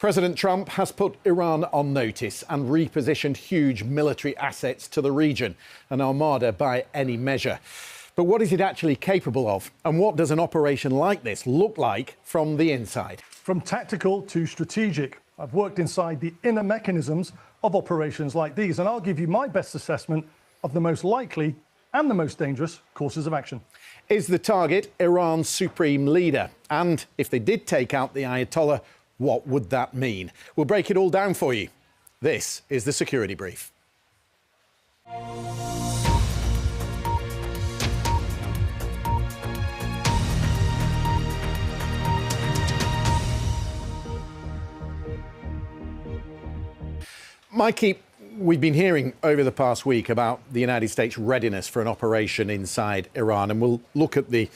President Trump has put Iran on notice and repositioned huge military assets to the region, an armada by any measure. But what is it actually capable of? And what does an operation like this look like from the inside? From tactical to strategic, I've worked inside the inner mechanisms of operations like these, and I'll give you my best assessment of the most likely and the most dangerous courses of action. Is the target Iran's supreme leader? And if they did take out the Ayatollah, what would that mean? We'll break it all down for you. This is the Security Brief. Mikey, we've been hearing over the past week about the United States' readiness for an operation inside Iran, and we'll look at the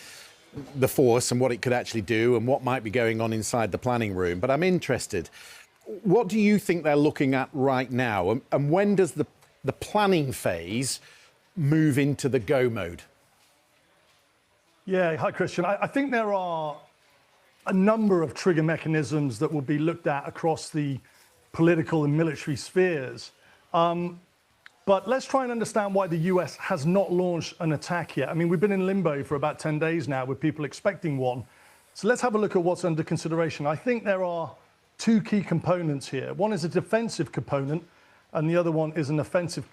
force and what it could actually do and what might be going on inside the planning room. But I'm interested, what do you think they're looking at right now? And when does the planning phase move into the go mode? Yeah, hi, Christian. I think there are a number of trigger mechanisms that will be looked at across the political and military spheres. But let's try and understand why the US has not launched an attack yet. I mean, we've been in limbo for about 10 days now with people expecting one. So let's have a look at what's under consideration. I think there are two key components here. One is a defensive component, and the other one is an offensive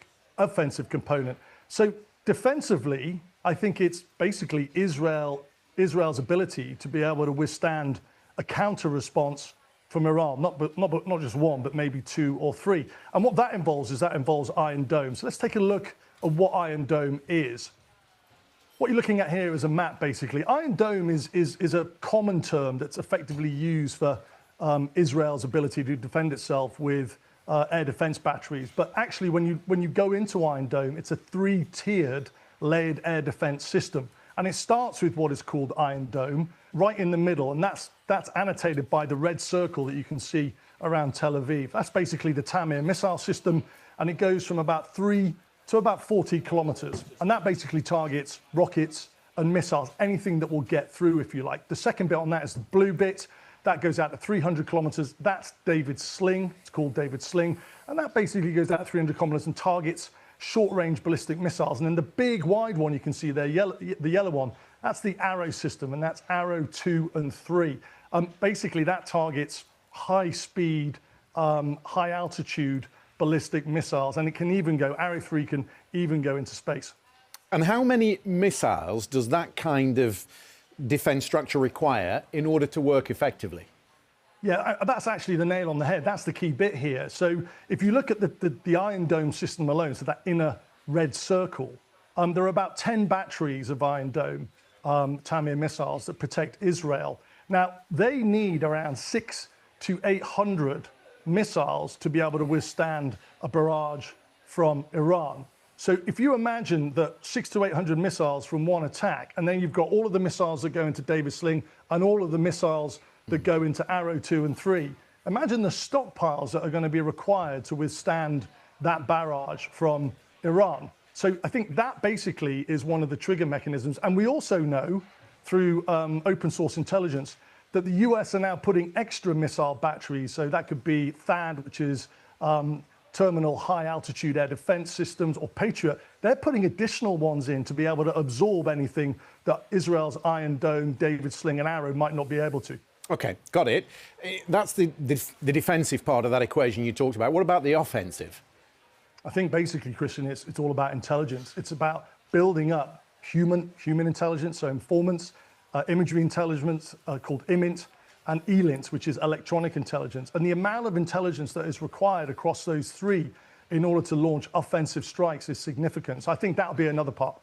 component. So defensively, I think it's basically Israel's ability to be able to withstand a counter response from Iran, not just one, but maybe two or three. And what that involves Iron Dome. So let's take a look at what Iron Dome is. What you're looking at here is a map, basically. Iron Dome is a common term that's effectively used for Israel's ability to defend itself with air defense batteries. But actually, when you go into Iron Dome, it's a three-tiered layered air defense system. And it starts with what is called Iron Dome, right in the middle, and that's annotated by the red circle that you can see around Tel Aviv. That's basically the Tamir missile system, and it goes from about 3 to about 40 kilometers. And that basically targets rockets and missiles, anything that will get through, if you like. The second bit on that is the blue bit. That goes out to 300 kilometers. That's David's sling. It's called David's sling. And that basically goes out to 300 kilometers and targets short-range ballistic missiles. And then the big wide one you can see there, the yellow one, that's the Arrow system, and that's Arrow 2 and 3. Basically, that targets high-speed, high-altitude ballistic missiles, and it can even go, Arrow 3 can even go into space. And how many missiles does that kind of defense structure require in order to work effectively? Yeah, that's actually the nail on the head. That's the key bit here. So if you look at the Iron Dome system alone, so that inner red circle, there are about 10 batteries of Iron Dome Tamir missiles that protect Israel. Now, they need around 600 to 800 missiles to be able to withstand a barrage from Iran. So if you imagine that 600 to 800 missiles from one attack, and then you've got all of the missiles that go into David's sling and all of the missiles that go into Arrow 2 and 3. Imagine the stockpiles that are going to be required to withstand that barrage from Iran. So I think that basically is one of the trigger mechanisms. And we also know through open source intelligence that the US are now putting extra missile batteries. So that could be THAAD, which is Terminal High Altitude Air Defense Systems, or Patriot. They're putting additional ones in to be able to absorb anything that Israel's Iron Dome, David's sling and Arrow might not be able to. OK, got it. That's the defensive part of that equation you talked about. What about the offensive? I think basically, Christian, it's all about intelligence. It's about building up human intelligence, so informants, imagery intelligence called IMINT, and ELINT, which is electronic intelligence. And the amount of intelligence that is required across those three in order to launch offensive strikes is significant. So I think that'll be another part.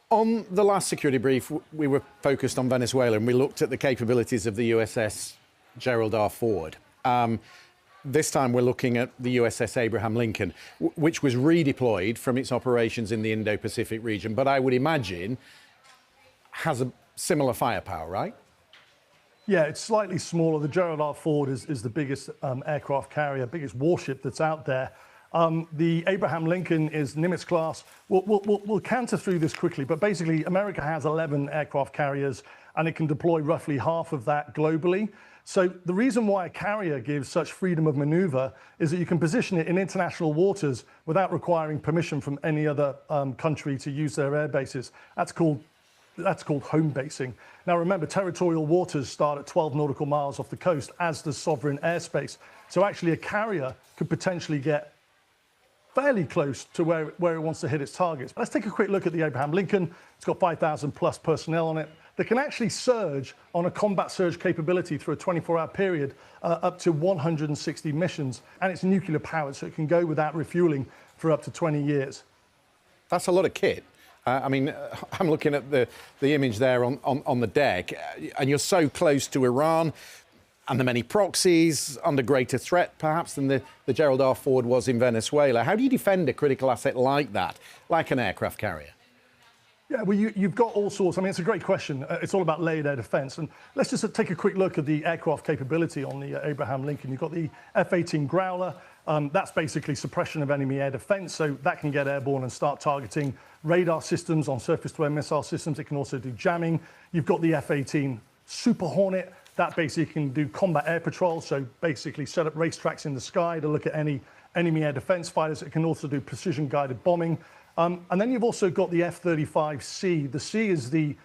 On the last security brief, we were focused on Venezuela, and we looked at the capabilities of the USS Gerald R. Ford. This time we're looking at the USS Abraham Lincoln, which was redeployed from its operations in the Indo-Pacific region, but I would imagine has a similar firepower, right? Yeah, it's slightly smaller. The Gerald R. Ford is the biggest aircraft carrier, biggest warship that's out there. The Abraham Lincoln is Nimitz class. We'll canter through this quickly, but basically America has 11 aircraft carriers, and it can deploy roughly half of that globally. So the reason why a carrier gives such freedom of maneuver is that you can position it in international waters without requiring permission from any other country to use their air bases. That's called home basing. Now remember, territorial waters start at 12 nautical miles off the coast, as does sovereign airspace. So actually a carrier could potentially get fairly close to where it wants to hit its targets. Let's take a quick look at the Abraham Lincoln. It's got 5,000 plus personnel on it. They can actually surge on a combat surge capability through a 24-hour period up to 160 missions, and it's nuclear powered, so it can go without refueling for up to 20 years. That's a lot of kit. I mean, I'm looking at the image there on the deck, and you're so close to Iran and the many proxies, under greater threat perhaps than the Gerald R. Ford was in Venezuela. How do you defend a critical asset like that, like an aircraft carrier? Yeah, well, you've got all sorts. I mean, it's a great question. It's all about layered air defense. And let's just take a quick look at the aircraft capability on the Abraham Lincoln. You've got the F-18 Growler. That's basically suppression of enemy air defense, so that can get airborne and start targeting radar systems on surface-to-air missile systems. It can also do jamming. You've got the F-18 Super Hornet. That basically can do combat air patrol, so basically set up racetracks in the sky to look at any enemy air defense fighters. It can also do precision-guided bombing. And then you've also got the F-35C. The C is the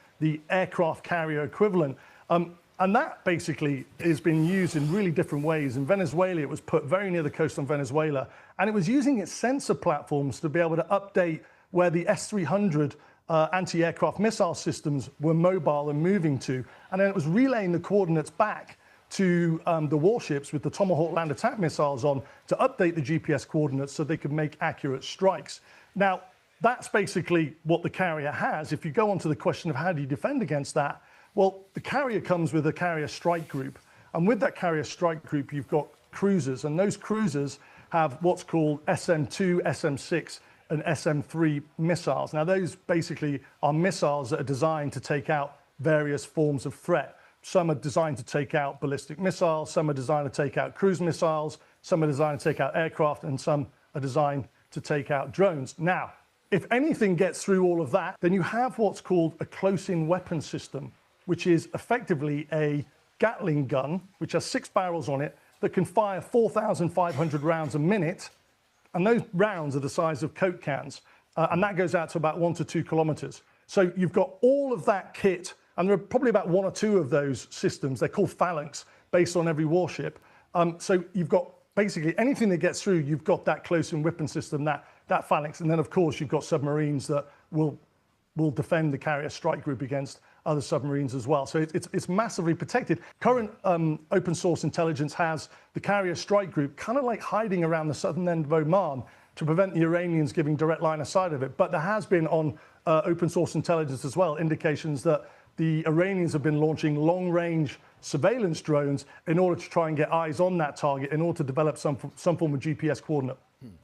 aircraft carrier equivalent. And that basically has been used in really different ways. In Venezuela, it was put very near the coast of Venezuela, and it was using its sensor platforms to be able to update where the S-300 anti-aircraft missile systems were mobile and moving to. And then it was relaying the coordinates back to the warships with the Tomahawk land attack missiles on to update the GPS coordinates so they could make accurate strikes. Now, that's basically what the carrier has. If you go on to the question of how do you defend against that, well, the carrier comes with a carrier strike group. And with that carrier strike group, you've got cruisers. And those cruisers have what's called SM-2, SM-6, and SM-3 missiles. Now, those basically are missiles that are designed to take out various forms of threat. Some are designed to take out ballistic missiles, some are designed to take out cruise missiles, some are designed to take out aircraft, and some are designed to take out drones. Now, if anything gets through all of that, then you have what's called a close-in weapon system, which is effectively a Gatling gun, which has 6 barrels on it, that can fire 4,500 rounds a minute. And those rounds are the size of Coke cans. And that goes out to about 1 to 2 kilometers. So you've got all of that kit, and there are probably about 1 or 2 of those systems. They're called Phalanx, based on every warship. So you've got basically anything that gets through, you've got that close-in weapon system, that Phalanx. And then, of course, you've got submarines that will defend the carrier strike group against other submarines as well. So it's massively protected. Current open source intelligence has the carrier strike group kind of like hiding around the southern end of Oman to prevent the Iranians giving direct line of sight of it. But there has been on open source intelligence as well indications that the Iranians have been launching long-range surveillance drones in order to try and get eyes on that target in order to develop some form of GPS coordinate.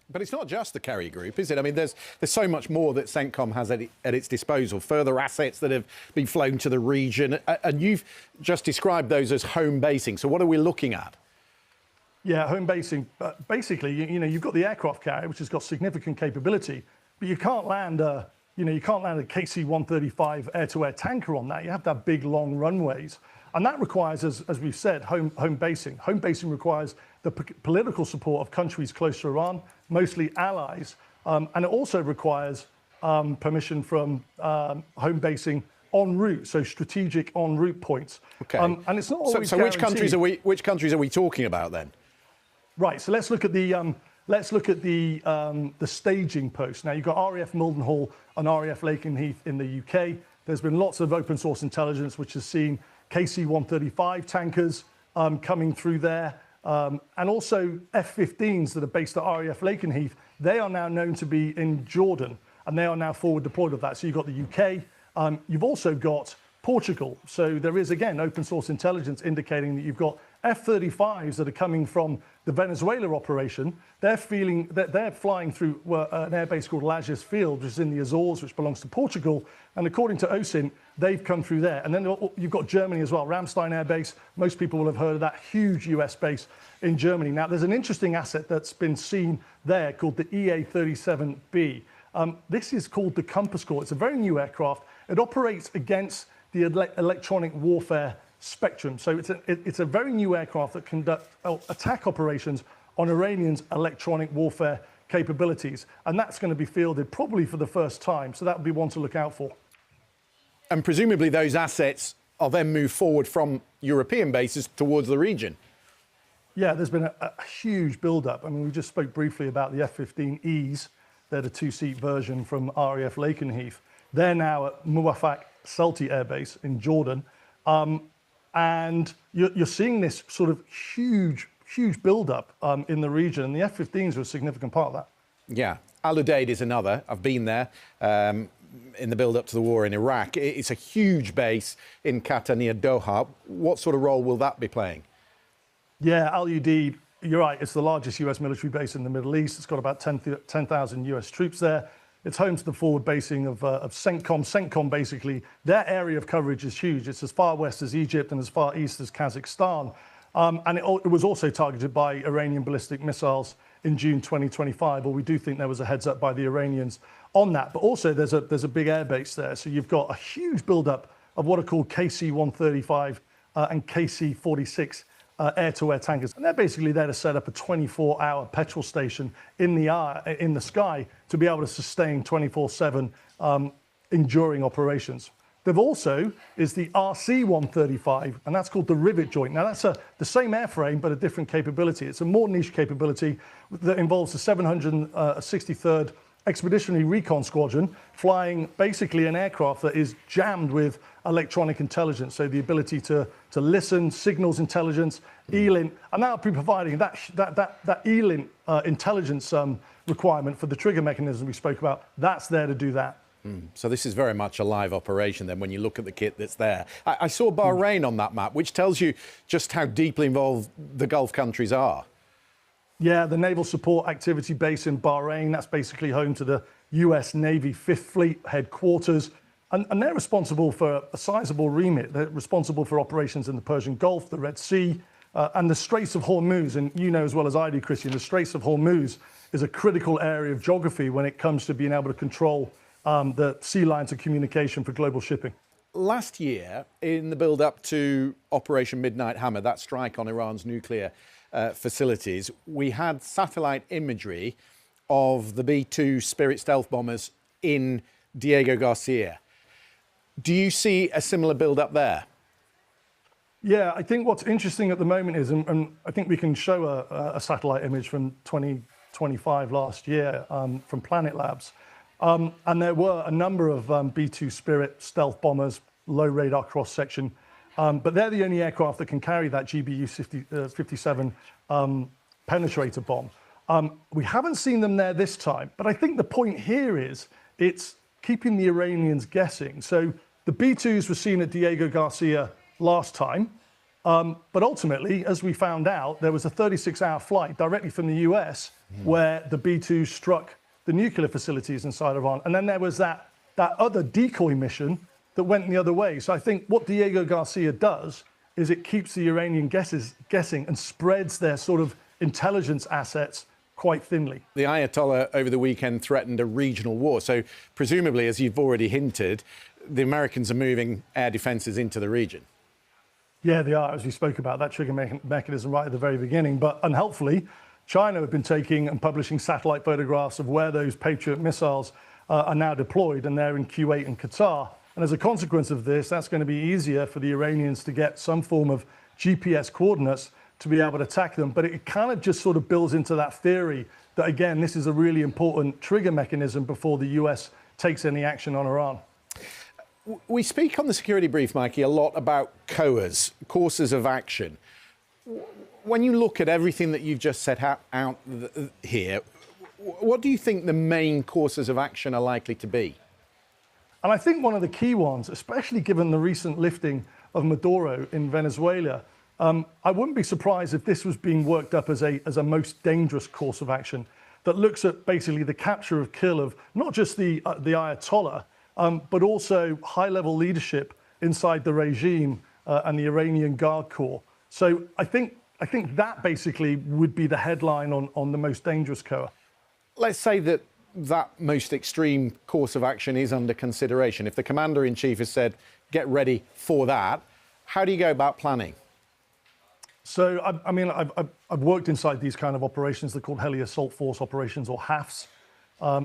But it's not just the carrier group, is it? I mean, there's so much more that CENTCOM has at its disposal, further assets that have been flown to the region, and you've just described those as home basing. So what are we looking at? Yeah, home basing. Basically, you've got the aircraft carrier, which has got significant capability, but you can't land a KC-135 air-to-air tanker on that. You have to have big, long runways. And that requires, as we've said, home basing. Home basing requires the political support of countries close to Iran, mostly allies. And it also requires permission from home basing en route, so strategic en route points. Okay. And it's not always so which countries are we talking about then? Right. So let's look at the staging posts. Now, you've got RAF Mildenhall and RAF Lakenheath in the UK. There's been lots of open source intelligence which has seen KC-135 tankers coming through there, and also F-15s that are based at RAF Lakenheath. They are now known to be in Jordan, and they are now forward deployed of that. So you've got the UK. You've also got Portugal. So there is, again, open source intelligence indicating that you've got F-35s that are coming from the Venezuela operation. They're flying through an airbase called Lajes Field, which is in the Azores, which belongs to Portugal. And according to OSINT, they've come through there. And then you've got Germany as well, Ramstein Air Base. Most people will have heard of that huge US base in Germany. Now, there's an interesting asset that's been seen there called the EA-37B. This is called the Compass Core. It's a very new aircraft. It operates against the electronic warfare spectrum. So it's a very new aircraft that conduct attack operations on Iranians' electronic warfare capabilities. And that's going to be fielded probably for the first time. So that would be one to look out for. And presumably those assets are then moved forward from European bases towards the region. Yeah, there's been a huge build-up. I mean, we just spoke briefly about the F-15Es. They're the two-seat version from RAF Lakenheath. They're now at Muwafaq Salti Air Base in Jordan. And you're seeing this sort of huge build-up in the region. And the F-15s are a significant part of that. Yeah. Al Udeid is another. I've been there in the build-up to the war in Iraq. It's a huge base in Qatar near Doha. What sort of role will that be playing? Yeah, Al Udeid, you're right. It's the largest US military base in the Middle East. It's got about 10,000 US troops there. It's home to the forward basing of CENTCOM. CENTCOM, basically, their area of coverage is huge. It's as far west as Egypt and as far east as Kazakhstan. And it was also targeted by Iranian ballistic missiles in June 2025. Well, we do think there was a heads up by the Iranians on that. But also there's a big air base there. So you've got a huge buildup of what are called KC-135 and KC-46 air-to-air tankers. And they're basically there to set up a 24-hour petrol station in the sky to be able to sustain 24/7 enduring operations. There also is the RC-135, and that's called the rivet joint. Now, that's the same airframe, but a different capability. It's a more niche capability that involves the 763rd Expeditionary Recon Squadron flying basically an aircraft that is jammed with electronic intelligence, so the ability to listen, signals intelligence, ELINT, and that'll be providing that ELINT intelligence requirement for the trigger mechanism we spoke about. That's there to do that. So this is very much a live operation then when you look at the kit that's there. I saw Bahrain on that map, which tells you just how deeply involved the Gulf countries are. Yeah, the Naval Support Activity Base in Bahrain, that's basically home to the US Navy 5th Fleet headquarters. And they're responsible for a sizable remit. They're responsible for operations in the Persian Gulf, the Red Sea, and the Straits of Hormuz. And you know as well as I do, Christian, the Straits of Hormuz is a critical area of geography when it comes to being able to control the sea lines of communication for global shipping. Last year, in the build-up to Operation Midnight Hammer, that strike on Iran's nuclear facilities, we had satellite imagery of the B-2 Spirit stealth bombers in Diego Garcia. Do you see a similar build-up there? Yeah, I think what's interesting at the moment is, and I think we can show a satellite image from 2025 last year from Planet Labs. And there were a number of B-2 Spirit stealth bombers, low radar cross-section, but they're the only aircraft that can carry that GBU-57 penetrator bomb. We haven't seen them there this time, but I think the point here is it's keeping the Iranians guessing. So the B-2s were seen at Diego Garcia last time, but ultimately, as we found out, there was a 36-hour flight directly from the US where the B-2s struck the nuclear facilities inside Iran. And then there was that other decoy mission that went the other way. So I think what Diego Garcia does is it keeps the Iranian guessing and spreads their sort of intelligence assets quite thinly. The Ayatollah over the weekend threatened a regional war. So presumably, as you've already hinted, the Americans are moving air defences into the region. Yeah, they are, as we spoke about, that trigger mechanism right at the very beginning. But unhelpfully, China have been taking and publishing satellite photographs of where those Patriot missiles are now deployed, and they're in Kuwait and Qatar. And as a consequence of this, that's going to be easier for the Iranians to get some form of GPS coordinates to be able to attack them. But it kind of just sort of builds into that theory that, again, this is a really important trigger mechanism before the US takes any action on Iran. We speak on the security brief, Mikey, a lot about COAs, courses of action. When you look at everything that you've just set out here, what do you think the main courses of action are likely to be? And I think one of the key ones, especially given the recent lifting of Maduro in Venezuela, I wouldn't be surprised if this was being worked up as a most dangerous course of action that looks at basically the capture of kill of not just the Ayatollah, but also high-level leadership inside the regime and the Iranian Guard Corps. So I think that basically would be the headline on the most dangerous COA. Let's say that most extreme course of action is under consideration. If the commander-in-chief has said, get ready for that, How do you go about planning? So, I've worked inside these kind of operations. They're called Heli Assault Force operations, or HAFs,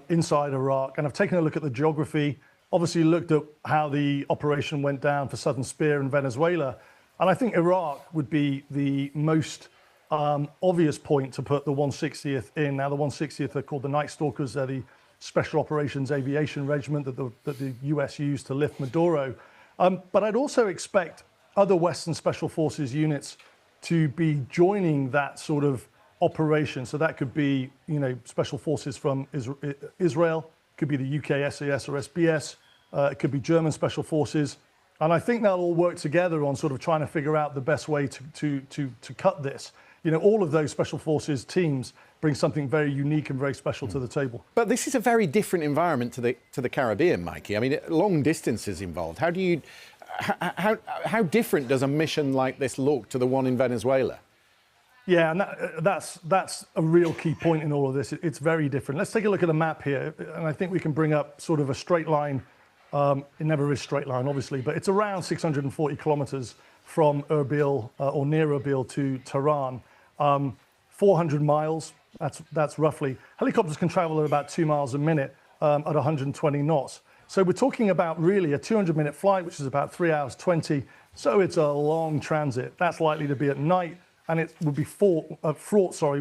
inside Iraq. And I've taken a look at the geography, obviously looked at how the operation went down for Southern Spear in Venezuela. And I think Iraq would be the most obvious point to put the 160th in. Now, the 160th are called the Night Stalkers. They're the Special Operations Aviation Regiment that the US used to lift Maduro. But I'd also expect other Western Special Forces units to be joining that sort of operation. So that could be, Special Forces from Israel, could be the UK SAS or SBS, it could be German Special Forces. And I think they'll all work together on sort of trying to figure out the best way to cut this. All of those Special Forces teams bring something very unique and very special to the table. But this is a very different environment to the Caribbean, Mikey. I mean, long distances involved. How different does a mission like this look to the one in Venezuela? Yeah, and that's a real key point in all of this. It's very different. Let's take a look at a map here, and I think we can bring up sort of a straight line. It never is straight line, obviously, but it's around 640 kilometers from Erbil or near Erbil to Tehran. 400 miles, that's roughly. Helicopters can travel at about 2 miles a minute at 120 knots. So we're talking about really a 200-minute flight, which is about 3 hours 20. So it's a long transit. That's likely to be at night, and it would be fraught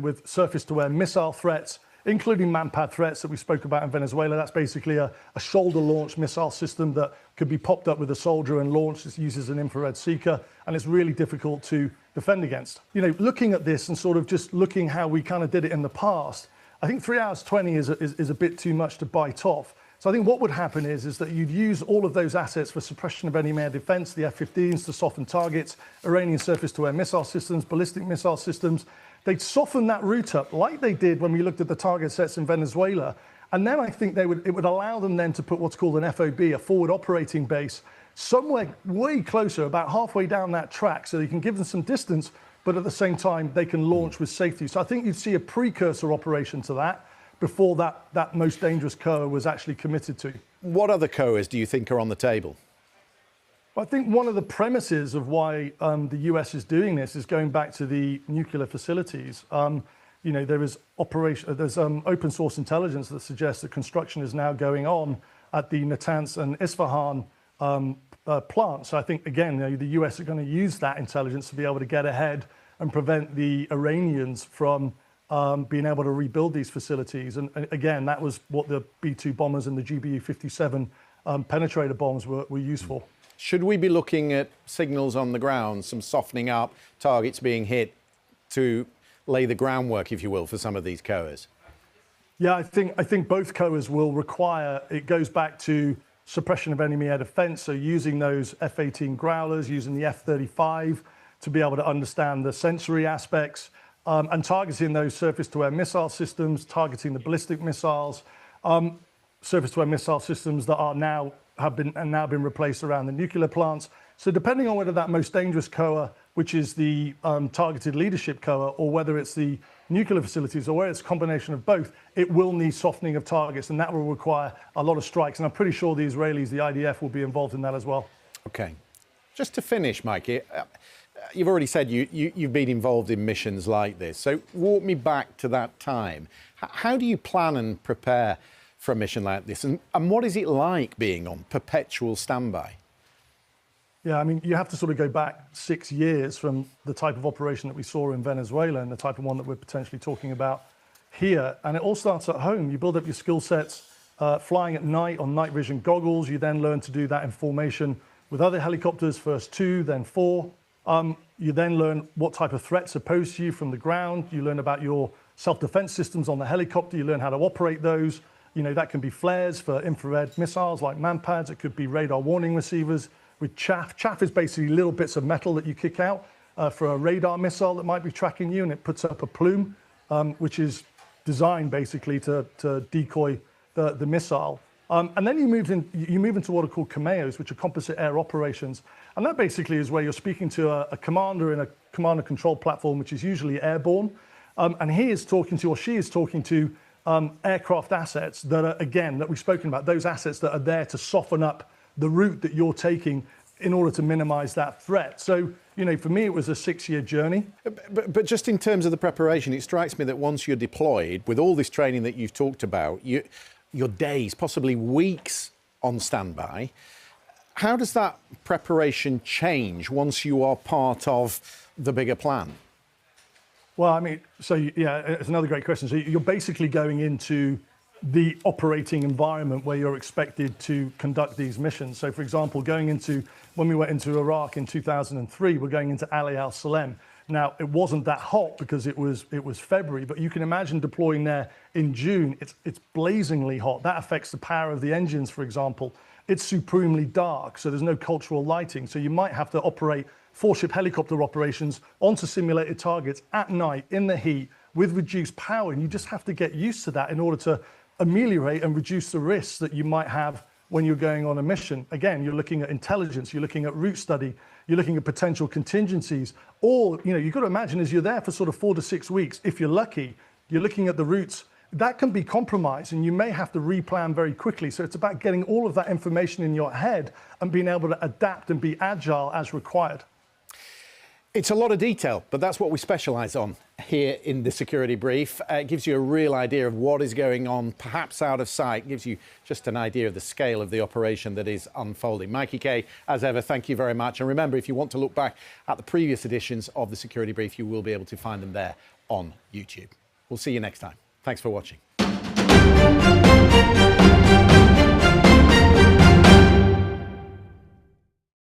with surface-to-air missile threats, including man-pad threats that we spoke about in Venezuela. That's basically a shoulder-launched missile system that could be popped up with a soldier and launched. It uses an infrared seeker, and it's really difficult to defend against. Looking at this and sort of just looking how we kind of did it in the past, I think 3 hours 20 is a bit too much to bite off. So I think what would happen is that you'd use all of those assets for suppression of enemy air defense, the F-15s to soften targets, Iranian surface-to-air missile systems, ballistic missile systems. They'd soften that route up like they did when we looked at the target sets in Venezuela. And then I think it would allow them then to put what's called an FOB, a forward operating base, somewhere way closer, about halfway down that track, so they can give them some distance, but at the same time, they can launch with safety. So I think you'd see a precursor operation to that before that most dangerous COA was actually committed to. What other COAs do you think are on the table? I think one of the premises of why the US is doing this is going back to the nuclear facilities. There is there's open source intelligence that suggests that construction is now going on at the Natanz and Isfahan plants. So I think, again, the US are going to use that intelligence to be able to get ahead and prevent the Iranians from being able to rebuild these facilities. And again, that was what the B-2 bombers and the GBU-57 penetrator bombs were used for. Should we be looking at signals on the ground, some softening up, targets being hit to lay the groundwork, if you will, for some of these COAs? Yeah, I think both COAs will require, it goes back to suppression of enemy air defense, so using those F-18 Growlers, using the F-35 to be able to understand the sensory aspects, and targeting those surface-to-air missile systems, targeting the ballistic missiles, surface-to-air missile systems that have now been replaced around the nuclear plants. So depending on whether that most dangerous COA, which is the targeted leadership COA, or whether it's the nuclear facilities, or whether it's a combination of both, it will need softening of targets, and that will require a lot of strikes. And I'm pretty sure the Israelis, the IDF, will be involved in that as well. Okay. Just to finish, Mikey, you've already said you've been involved in missions like this. So walk me back to that time. How do you plan and prepare for a mission like this? And what is it like being on perpetual standby? Yeah, I mean, you have to sort of go back 6 years from the type of operation that we saw in Venezuela and the type of one that we're potentially talking about here. And it all starts at home. You build up your skill sets flying at night on night vision goggles. You then learn to do that in formation with other helicopters, first 2, then 4. You then learn what type of threats are posed to you from the ground. You learn about your self-defense systems on the helicopter. You learn how to operate those. That can be flares for infrared missiles like man-pads. It could be radar warning receivers with chaff. Chaff is basically little bits of metal that you kick out for a radar missile that might be tracking you, and it puts up a plume, which is designed basically to decoy the missile. And then you move into what are called CAMEOs, which are composite air operations. And that basically is where you're speaking to a commander in a command and control platform, which is usually airborne. And he is talking to, or she is talking to, aircraft assets that are, again, that we've spoken about, those assets that are there to soften up the route that you're taking in order to minimize that threat. So, you know, for me, it was a 6-year journey. But just in terms of the preparation, it strikes me that once you're deployed, with all this training that you've talked about, your days, possibly weeks on standby, how does that preparation change once you are part of the bigger plan? Well, I mean, so yeah, it's another great question. So you're basically going into the operating environment where you're expected to conduct these missions. So, for example, when we went into Iraq in 2003, we're going into Ali al Salem. Now, it wasn't that hot because it was February, but you can imagine deploying there in June. It's blazingly hot. That affects the power of the engines, for example. It's supremely dark, so there's no cultural lighting. So you might have to operate 4-ship helicopter operations onto simulated targets at night in the heat with reduced power, and you just have to get used to that in order to ameliorate and reduce the risks that you might have when you're going on a mission. Again, you're looking at intelligence, you're looking at route study, you're looking at potential contingencies, or, you know, you've got to imagine as you're there for sort of 4 to 6 weeks, if you're lucky, you're looking at the routes. That can be compromised and you may have to replan very quickly. So it's about getting all of that information in your head and being able to adapt and be agile as required. It's a lot of detail, but that's what we specialise on here in the Security Brief. It gives you a real idea of what is going on, perhaps out of sight. It gives you just an idea of the scale of the operation that is unfolding. Mikey Kay, as ever, thank you very much. And remember, if you want to look back at the previous editions of the Security Brief, you will be able to find them there on YouTube. We'll see you next time. Thanks for watching.